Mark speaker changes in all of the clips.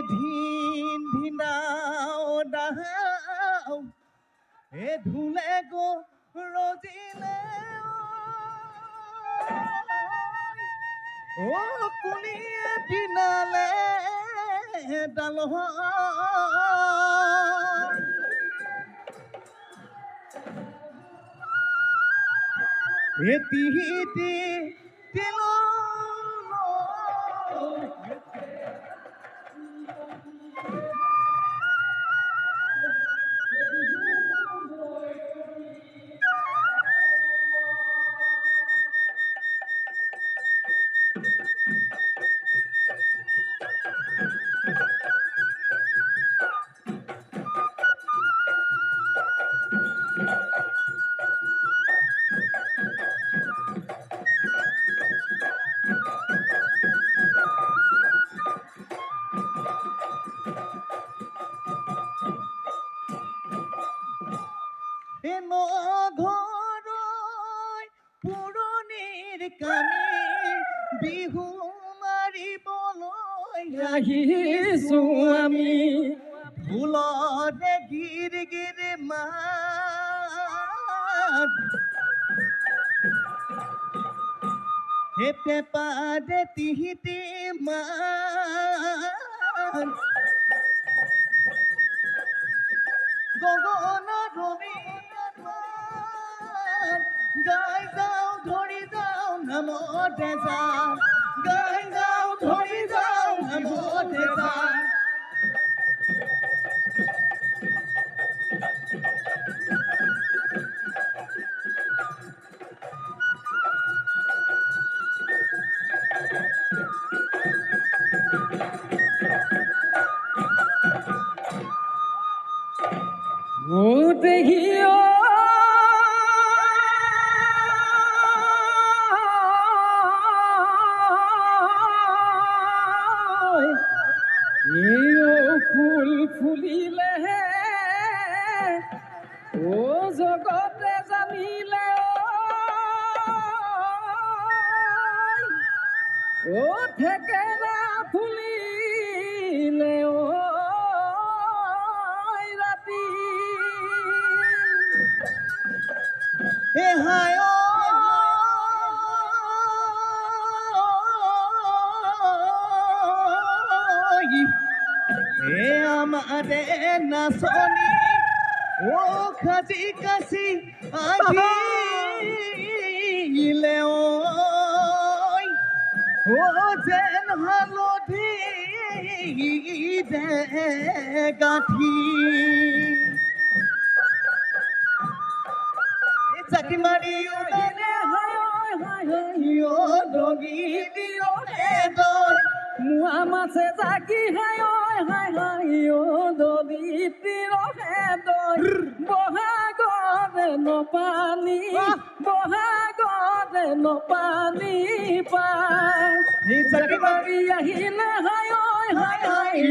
Speaker 1: ধিন ধিনাও দাও ধুলে গো ৰজিলে ও কুলিয়ে পিনালে ডাল তিহিতি তিল নঘৰৈ পুৰণিৰ কানি বিহু মাৰিবলৈ আহিছো আমি ঢোলৰে গিৰ গিৰ মাত হে পেপাৰে তিহিতি মাত গগন ৰবি গাই যাওঁ ধৰি যাওঁ নামতে যাওঁ গাই যাওঁ ধৰি যাওঁ নামতে যাওঁ দেখিও ফুল ফুলিলে ও জগতে জানিলে ও থেকেৰা ফুলিলে ৰাতি এ হায় হে আমারে নাচনি ও খাজি কাশি আহিলে ও যেন হালধি দে গাঠি চাকি মারি উড়ালে ও ডগি দিও হে দর মুয়া মাছে জাগি হায় ও দলিতি রহে দই বহাগরে নপানি বহাগরে নপানি পায় জাগি মারি আহিলে হায়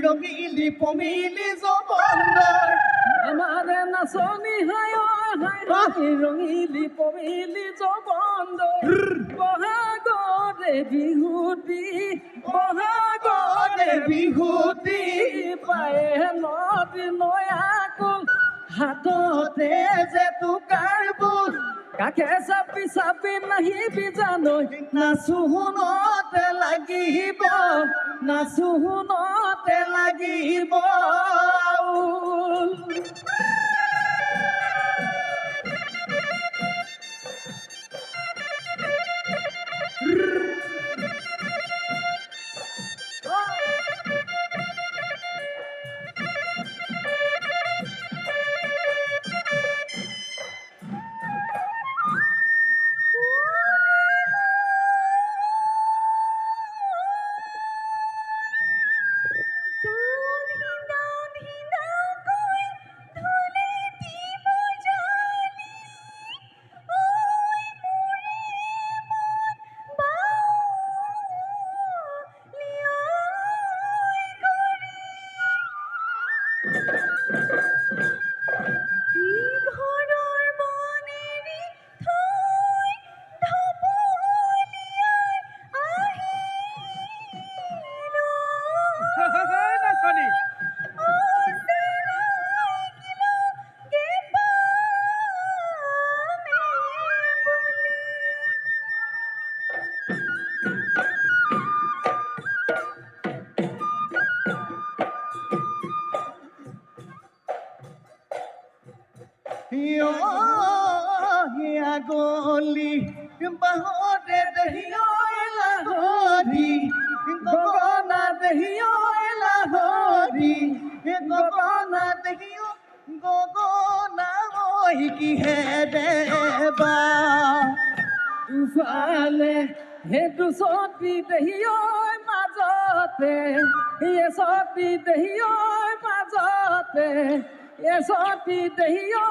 Speaker 1: রঙিলি পমিলি জবন্দর আমারে নাচনি হায় রঙিলি পমিলি জবন্দর বহাগরে বিহুতি বহাগরে বিহুতি পায়ে নদী নয়াকুল হাততে যে তোকাৰ বুল কাকে চাপি চাপি নাহিবি জানৈ নাচো শুনতে লাগিব নাচো শুনতে লাগিব গলি বাহতে দেহিও লাহৰি গগনা দেহিও লাহৰি গগনা দেহিও গগনা মই কিহে দেবা
Speaker 2: দুফালে সেইটো চতি দেহিও মাজতে চতি দেহিও মাজতে চতি দেহিও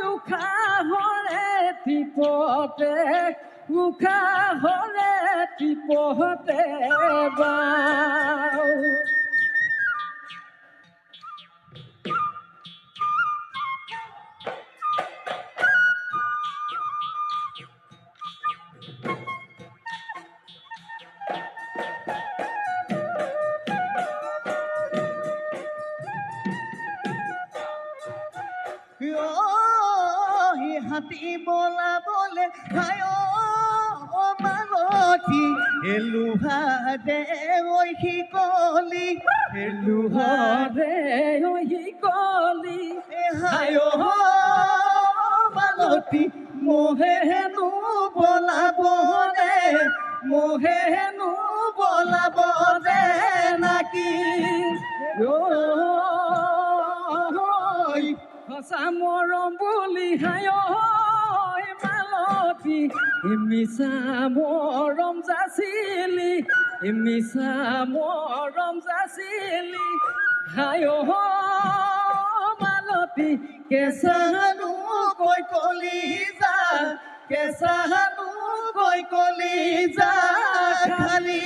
Speaker 2: উশাহৰে টিপতে উশাহৰে টিপতে বাও
Speaker 1: হাতী বলাবলে হায় মালতী এলুহাৰে ঐ শিকলি
Speaker 2: এলুহাৰে ঐ শিকলি
Speaker 1: হায় মালতী মোহেনো বলাবলে মোহেনো বলাবলে নাকি
Speaker 2: সঁচা মৰম বুলি হায় মালতী মিছা মৰম যাচিলি মিছা মৰম যাচিলি হায় মালতী
Speaker 1: কেঁচানো কৈ কলি যা কেঁচানো কৈ কলি যা খালি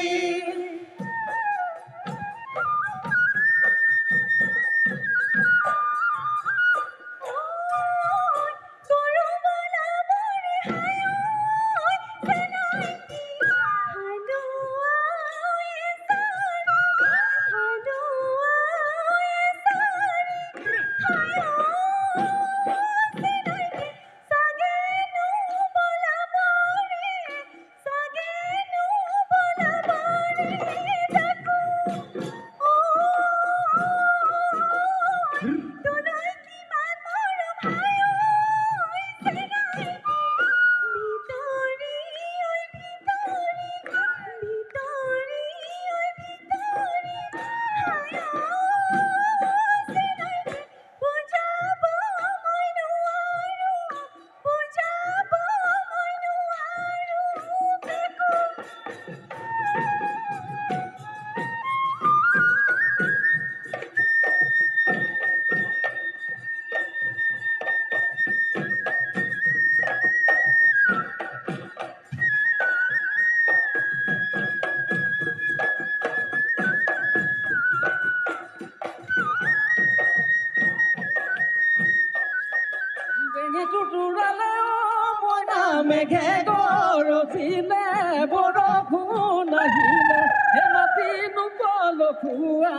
Speaker 2: মেঘে গৰজিলে বৰষুণ আহিলে হে মাটি নুকলখুৱা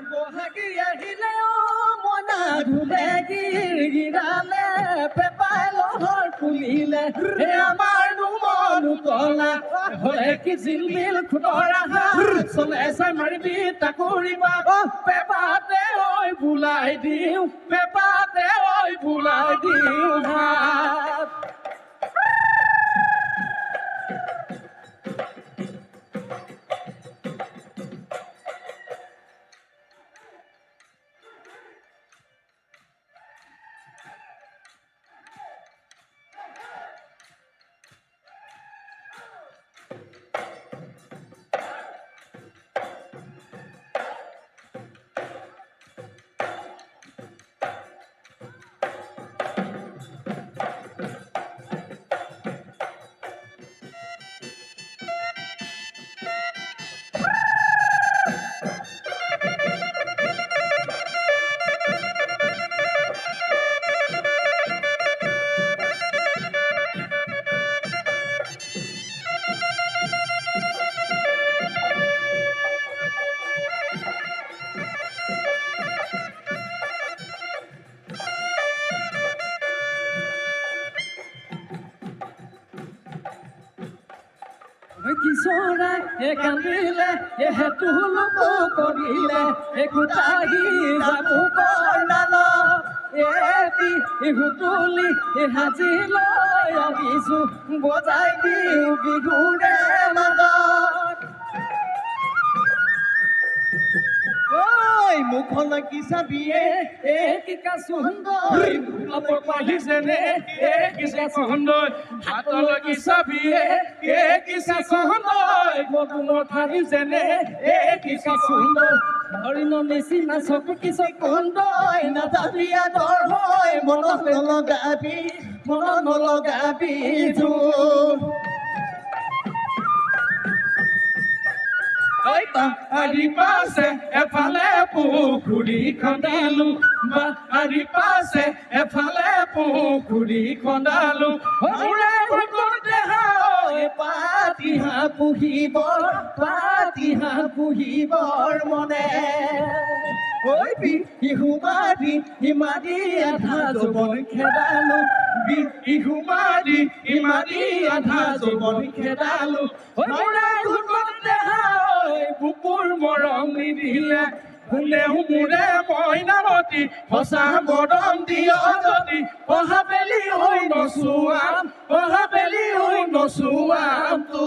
Speaker 1: বহাগী আহিলে মনা ধুলে গিৰালে পেপাই লহৰ তুলিলে
Speaker 2: হে আমাৰ নুমন উতলা হলে কি জিলমিল খুতৰা চলে চাই মাৰিবি তাকুৰিবা পেপাতে ঐ বুলাই দিওঁ পেপাতে ঐ বুলাই দিওঁ হাত কিশোৰাই কান্দিলে হেতু লোক কৰিলে একোটাহি যাব কৰ্ণাল বিহু তুলি সাজি লৈ আহিছো বজাই দিওঁ বিহুৰে মাজত
Speaker 1: ঐ মুখখন কি চাবিয়ে
Speaker 2: কিকা সুন্দৰ গোলাপৰ পাহি যেনে কিকা সুন্দৰ হাতলৈ কি চাবিয়ে কিকা সুন্দৰ বদনৰ ঠাৰি যেনে কিকা সুন্দৰ হৰিণৰ নিচিনা চকু কি সুন্দৰ
Speaker 1: নাথাবি আদৰ হয় মনত নলগাবি জোৰ
Speaker 2: বাহাৰি পাছে এফালে পুখুৰী খন্দালো বাহাৰি পাছে এফালে পুখুৰী খন্দালো মোৰে ঘৰ দেহাই
Speaker 1: পাতিহাঁহ পুহিবৰ মনে ঐ বিহু মাৰি আধা যৌৱন খেদালো
Speaker 2: বিহু মাৰি আধা যৌৱন খেদালো মোৰে ঘৰ দেহাই বুকুৰ মৰম নিদিলে কোনেও মোৰে মইনামতি সঁচা মৰম দিয় যদি অহাবেলি হৈ নচুৱাম তো অহাবেলি হৈ নচুৱাম তো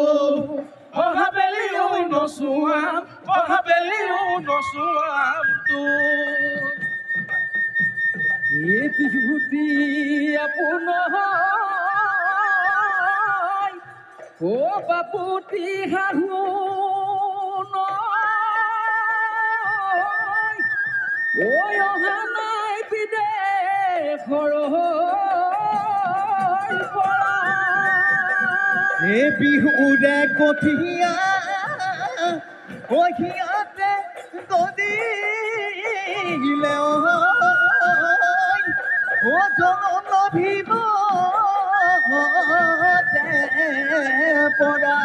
Speaker 2: এই বিহুটি আপোনাৰ ও বাপুতি শাহু ঐ অহা নাই বিদেশৰ পৰা
Speaker 1: এ বিহুৰে কঠীয়া সিহঁতে গদিলে জনম নভিব পৰা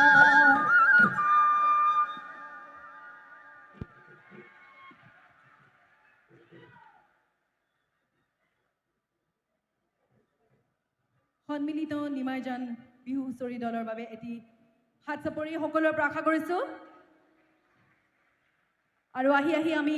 Speaker 3: সন্মিলিত নিমাইজান বিহু হুঁচৰি দলৰ বাবে এটি হাত চাপৰি সকলোৰে পৰা আশা কৰিছোঁ আৰু আহি আমি